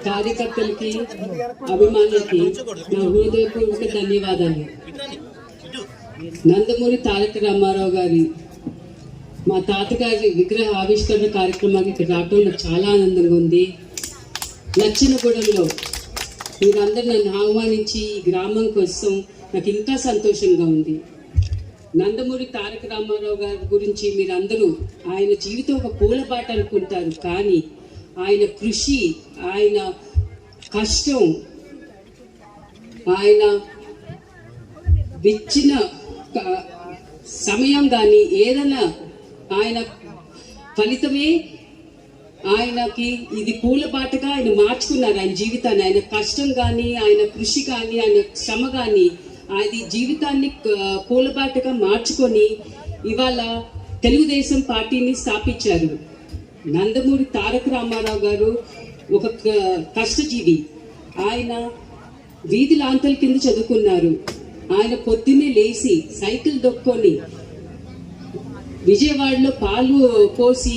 కార్యకర్తలకి అభిమానులకి నా హృదయపూర్వక ధన్యవాదాలు. నందమూరి తారక రామారావు గారి మా తాతగారి విగ్రహ ఆవిష్కరణ కార్యక్రమానికి ఇక్కడ రావటం నాకు చాలా ఆనందంగా ఉంది. లచ్చినగూడెంలో మీరందరూ నన్ను ఆహ్వానించి ఈ గ్రామం కోసం నాకు ఇంకా సంతోషంగా ఉంది. నందమూరి తారక రామారావు గారి గురించి మీరందరూ ఆయన జీవితం ఒక పూలబాట అనుకుంటారు, కానీ ఆయన కృషి, ఆయన కష్టం, ఆయన ఇచ్చిన సమయం కానీ ఏదైనా ఆయన ఫలితమే ఆయనకి ఇది పూలబాటగా ఆయన మార్చుకున్నారు ఆయన జీవితాన్ని. ఆయన కష్టం కానీ, ఆయన కృషి కానీ, ఆయన శ్రమ కానీ అది జీవితాన్ని పూలబాటగా మార్చుకొని ఇవాళ తెలుగుదేశం పార్టీని స్థాపించారు. నందమూరి తారక రామారావు గారు ఒక కష్టజీవి. ఆయన వీధి లాంతల కింద చదువుకున్నారు. ఆయన పొద్దున్నే లేచి సైకిల్ దొక్కొని విజయవాడలో పాలు పోసి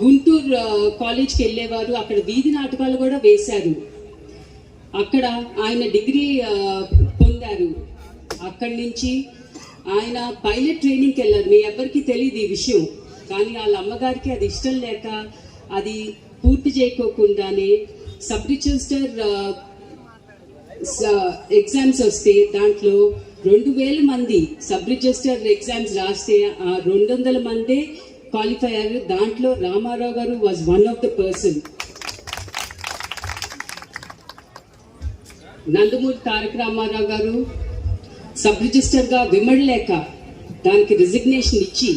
గుంటూరు కాలేజ్కి వెళ్ళేవారు. అక్కడ వీధి నాటకాలు కూడా వేశారు. అక్కడ ఆయన డిగ్రీ పొందారు. అక్కడి నుంచి ఆయన పైలట్ ట్రైనింగ్కి వెళ్ళారు. మీ ఎవరికి తెలియదు ఈ విషయం, కానీ వాళ్ళ అమ్మగారికి అది ఇష్టం లేక అది పూర్తి చేయకోకుండానే సబ్ రిజిస్టర్ ఎగ్జామ్స్ వస్తే దాంట్లో 2000 మంది సబ్ రిజిస్టర్ ఎగ్జామ్స్ రాస్తే ఆ 200 మందే క్వాలిఫై అయ్యారు. దాంట్లో రామారావు గారు was one of the person. Nandamuri Taraka Rama Rao గారు సబ్ రిజిస్టర్గా విమడలేక దానికి రిజిగ్నేషన్ ఇచ్చి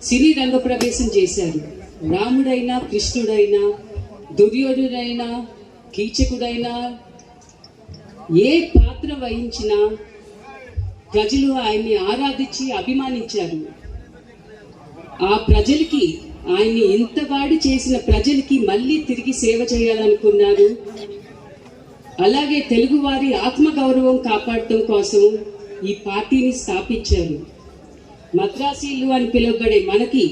సినీ రంగ ప్రవేశం చేశారు. రాముడైనా, కృష్ణుడైనా, దుర్యోధుడైనా, కీచకుడైనా ఏ పాత్ర వహించినా ప్రజలు ఆయన్ని ఆరాధించి అభిమానించారు. ఆ ప్రజలకి ఆయన్ని ఇంతవాడి చేసిన ప్రజలకి మళ్ళీ తిరిగి సేవ చేయాలనుకున్నారు. అలాగే తెలుగువారి ఆత్మగౌరవం కాపాడటం కోసం ఈ పార్టీని స్థాపించారు. మద్రాసీలు అని పిలువబడే మనకి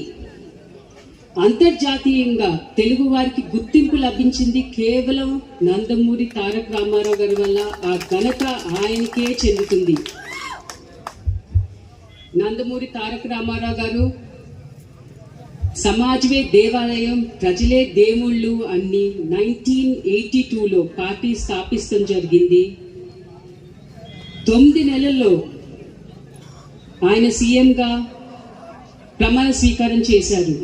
అంతర్జాతీయంగా తెలుగు వారికి గుర్తింపు లభించింది కేవలం నందమూరి తారక రామారావు గారి వల్ల. ఆ ఘనత ఆయనకే చెందుతుంది. నందమూరి తారక రామారావు గారు సమాజమే దేవాలయం, ప్రజలే దేవుళ్ళు అన్ని 1982లో పార్టీ స్థాపిస్తం జరిగింది. 9 నెలల్లో ఆయన సీఎంగా ప్రమాణ స్వీకారం చేశారు.